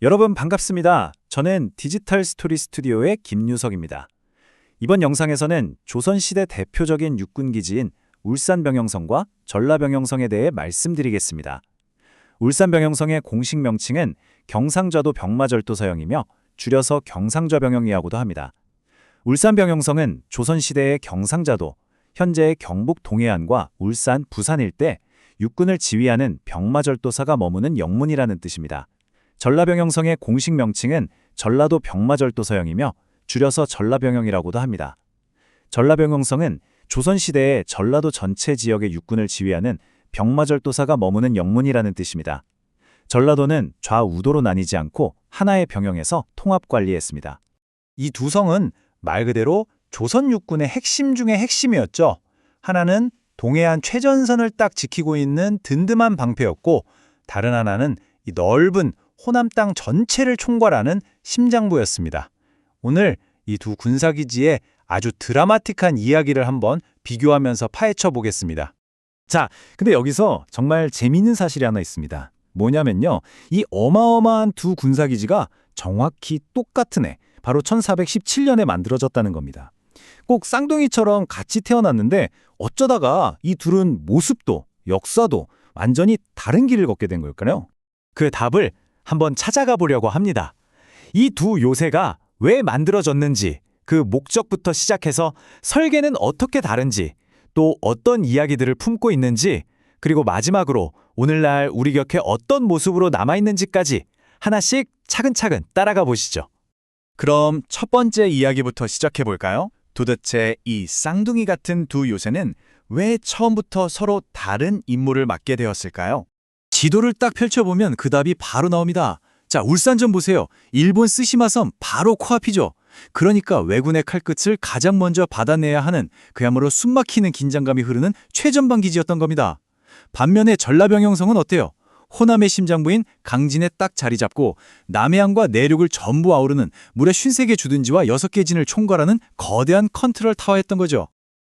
여러분 반갑습니다. 저는 디지털 스토리 스튜디오의 김유석입니다. 이번 영상에서는 조선시대 대표적인 육군기지인 울산병영성과 전라병영성에 대해 말씀드리겠습니다. 울산병영성의 공식 명칭은 경상좌도 병마절도서형이며 줄여서 경상좌병영이라고도 합니다. 울산병영성은 조선시대의 경상좌도, 현재의 경북 동해안과 울산, 부산 일대 육군을 지휘하는 병마절도사가 머무는 영문이라는 뜻입니다. 전라병영성의 공식 명칭은 전라도 병마절도서형이며 줄여서 전라병영이라고도 합니다. 전라병영성은 조선시대의 전라도 전체 지역의 육군을 지휘하는 병마절도사가 머무는 영문이라는 뜻입니다. 전라도는 좌우도로 나뉘지 않고 하나의 병영에서 통합 관리했습니다. 이 두 성은 말 그대로 조선 육군의 핵심 중의 핵심이었죠. 하나는 동해안 최전선을 딱 지키고 있는 든든한 방패였고, 다른 하나는 이 넓은 호남 땅 전체를 총괄하는 심장부였습니다. 오늘 이 두 군사기지의 아주 드라마틱한 이야기를 한번 비교하면서 파헤쳐 보겠습니다. 자, 근데 여기서 정말 재미있는 사실이 하나 있습니다. 뭐냐면요, 이 어마어마한 두 군사기지가 정확히 똑같은 해, 바로 1417년에 만들어졌다는 겁니다. 꼭 쌍둥이처럼 같이 태어났는데 어쩌다가 이 둘은 모습도 역사도 완전히 다른 길을 걷게 된 걸까요? 그 답을 한번 찾아가 보려고 합니다. 이 두 요새가 왜 만들어졌는지, 그 목적부터 시작해서 설계는 어떻게 다른지, 또 어떤 이야기들을 품고 있는지, 그리고 마지막으로 오늘날 우리 곁에 어떤 모습으로 남아있는지까지 하나씩 차근차근 따라가 보시죠. 그럼 첫 번째 이야기부터 시작해 볼까요? 도대체 이 쌍둥이 같은 두 요새는 왜 처음부터 서로 다른 임무를 맡게 되었을까요? 지도를 딱 펼쳐보면 그 답이 바로 나옵니다. 자, 울산 좀 보세요. 일본 쓰시마섬 바로 코앞이죠. 그러니까 왜군의 칼끝을 가장 먼저 받아내야 하는, 그야말로 숨막히는 긴장감이 흐르는 최전방 기지였던 겁니다. 반면에 전라병영성은 어때요? 호남의 심장부인 강진에 딱 자리 잡고 남해안과 내륙을 전부 아우르는 무려 53개 주둔지와 6개 진을 총괄하는 거대한 컨트롤 타워였던 거죠.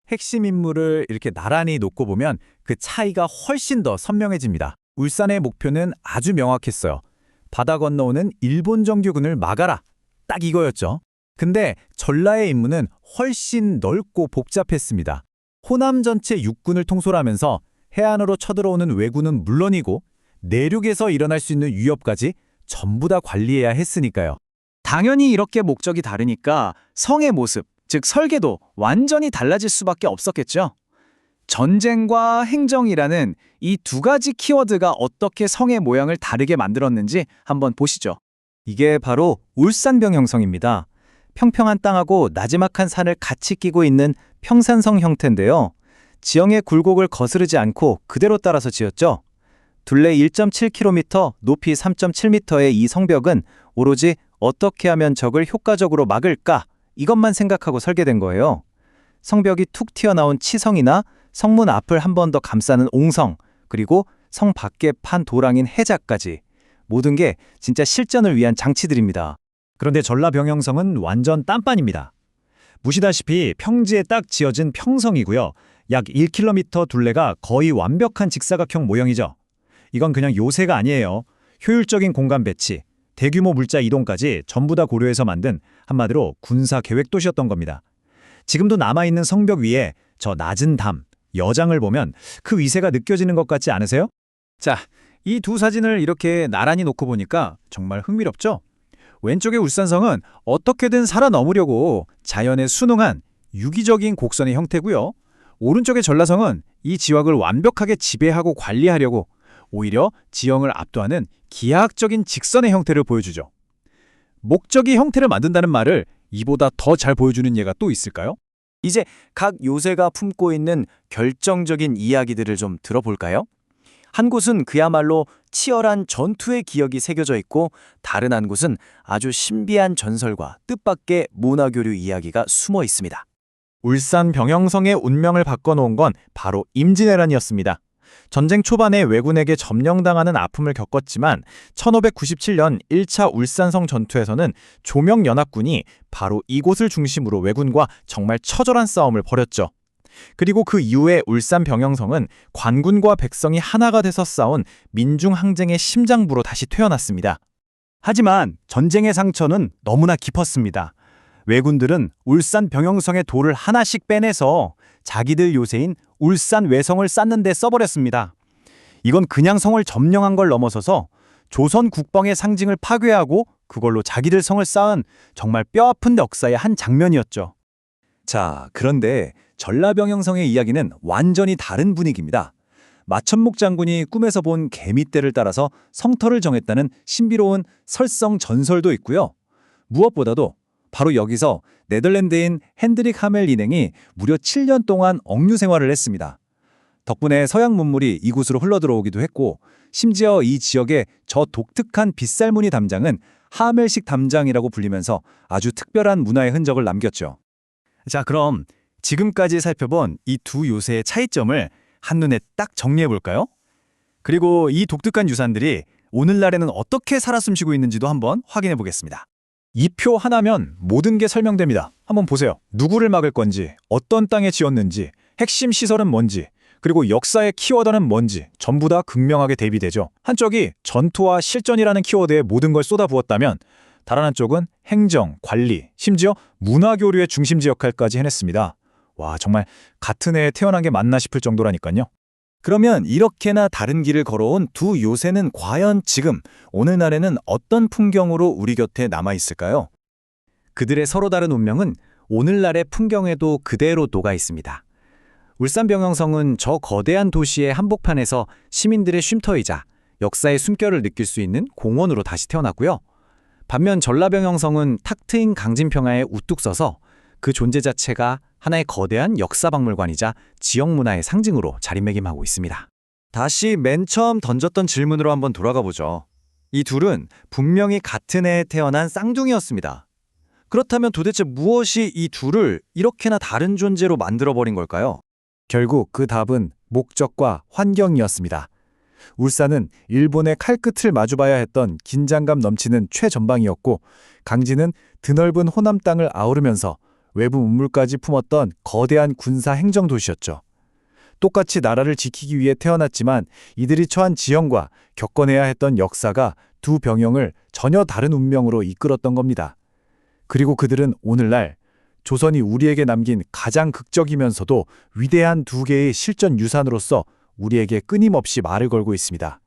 핵심 인물을 이렇게 나란히 놓고 보면 그 차이가 훨씬 더 선명해집니다. 울산의 목표는 아주 명확했어요. 바다 건너오는 일본 정규군을 막아라. 딱 이거였죠. 근데 전라의 임무는 훨씬 넓고 복잡했습니다. 호남 전체 육군을 통솔하면서 해안으로 쳐들어오는 왜군은 물론이고 내륙에서 일어날 수 있는 위협까지 전부 다 관리해야 했으니까요. 당연히 이렇게 목적이 다르니까 성의 모습, 즉 설계도 완전히 달라질 수밖에 없었겠죠. 전쟁과 행정이라는 이 두 가지 키워드가 어떻게 성의 모양을 다르게 만들었는지 한번 보시죠. 이게 바로 울산병영성입니다. 평평한 땅하고 나지막한 산을 같이 끼고 있는 평산성 형태인데요. 지형의 굴곡을 거스르지 않고 그대로 따라서 지었죠. 둘레 1.7km, 높이 3.7m의 이 성벽은 오로지 어떻게 하면 적을 효과적으로 막을까, 이것만 생각하고 설계된 거예요. 성벽이 툭 튀어나온 치성이나 성문 앞을 한 번 더 감싸는 옹성, 그리고 성 밖에 판 도랑인 해자까지 모든 게 진짜 실전을 위한 장치들입니다. 그런데 전라병영성은 완전 딴판입니다. 보시다시피 평지에 딱 지어진 평성이고요. 약 1km 둘레가 거의 완벽한 직사각형 모형이죠. 이건 그냥 요새가 아니에요. 효율적인 공간 배치, 대규모 물자 이동까지 전부 다 고려해서 만든 한마디로 군사 계획 도시였던 겁니다. 지금도 남아있는 성벽 위에 저 낮은 담, 여장을 보면 그 위세가 느껴지는 것 같지 않으세요? 자, 이 두 사진을 이렇게 나란히 놓고 보니까 정말 흥미롭죠? 왼쪽의 울산성은 어떻게든 살아넘으려고 자연에 순응한 유기적인 곡선의 형태고요. 오른쪽의 전라성은 이 지역을 완벽하게 지배하고 관리하려고 오히려 지형을 압도하는 기하학적인 직선의 형태를 보여주죠. 목적이 형태를 만든다는 말을 이보다 더 잘 보여주는 예가 또 있을까요? 이제 각 요새가 품고 있는 결정적인 이야기들을 좀 들어볼까요? 한 곳은 그야말로 치열한 전투의 기억이 새겨져 있고, 다른 한 곳은 아주 신비한 전설과 뜻밖의 문화교류 이야기가 숨어 있습니다. 울산 병영성의 운명을 바꿔놓은 건 바로 임진왜란이었습니다. 전쟁 초반에 왜군에게 점령당하는 아픔을 겪었지만 1597년 1차 울산성 전투에서는 조명연합군이 바로 이곳을 중심으로 왜군과 정말 처절한 싸움을 벌였죠. 그리고 그 이후에 울산 병영성은 관군과 백성이 하나가 돼서 싸운 민중항쟁의 심장부로 다시 태어났습니다. 하지만 전쟁의 상처는 너무나 깊었습니다. 왜군들은 울산 병영성의 돌을 하나씩 빼내서 자기들 요새인 울산 외성을 쌓는 데 써버렸습니다. 이건 그냥 성을 점령한 걸 넘어서서 조선 국방의 상징을 파괴하고 그걸로 자기들 성을 쌓은 정말 뼈아픈 역사의 한 장면이었죠. 자, 그런데 전라병영성의 이야기는 완전히 다른 분위기입니다. 마천목 장군이 꿈에서 본 개미떼를 따라서 성터를 정했다는 신비로운 설성 전설도 있고요. 무엇보다도 바로 여기서 네덜란드인 핸드릭 하멜리냉이 무려 7년 동안 억류 생활을 했습니다. 덕분에 서양 문물이 이곳으로 흘러들어오기도 했고, 심지어 이 지역의 저 독특한 빗살무늬 담장은 하멜식 담장이라고 불리면서 아주 특별한 문화의 흔적을 남겼죠. 자, 그럼 지금까지 살펴본 이 두 요새의 차이점을 한눈에 딱 정리해볼까요? 그리고 이 독특한 유산들이 오늘날에는 어떻게 살아 숨쉬고 있는지도 한번 확인해보겠습니다. 이 표 하나면 모든 게 설명됩니다. 한번 보세요. 누구를 막을 건지, 어떤 땅에 지었는지, 핵심 시설은 뭔지, 그리고 역사의 키워드는 뭔지 전부 다 극명하게 대비되죠. 한쪽이 전투와 실전이라는 키워드에 모든 걸 쏟아부었다면 다른 한쪽은 행정, 관리, 심지어 문화교류의 중심지 역할까지 해냈습니다. 와, 정말 같은 해에 태어난 게 맞나 싶을 정도라니까요. 그러면 이렇게나 다른 길을 걸어온 두 요새는 과연 지금 오늘날에는 어떤 풍경으로 우리 곁에 남아있을까요? 그들의 서로 다른 운명은 오늘날의 풍경에도 그대로 녹아 있습니다. 울산병영성은 저 거대한 도시의 한복판에서 시민들의 쉼터이자 역사의 숨결을 느낄 수 있는 공원으로 다시 태어났고요. 반면 전라병영성은 탁 트인 강진평야에 우뚝 서서 그 존재 자체가 하나의 거대한 역사박물관이자 지역 문화의 상징으로 자리매김하고 있습니다. 다시 맨 처음 던졌던 질문으로 한번 돌아가 보죠. 이 둘은 분명히 같은 해에 태어난 쌍둥이였습니다. 그렇다면 도대체 무엇이 이 둘을 이렇게나 다른 존재로 만들어버린 걸까요? 결국 그 답은 목적과 환경이었습니다. 울산은 일본의 칼끝을 마주봐야 했던 긴장감 넘치는 최전방이었고, 강진은 드넓은 호남 땅을 아우르면서 외부 문물까지 품었던 거대한 군사 행정 도시였죠. 똑같이 나라를 지키기 위해 태어났지만 이들이 처한 지형과 겪어내야 했던 역사가 두 병영을 전혀 다른 운명으로 이끌었던 겁니다. 그리고 그들은 오늘날 조선이 우리에게 남긴 가장 극적이면서도 위대한 두 개의 실전 유산으로서 우리에게 끊임없이 말을 걸고 있습니다.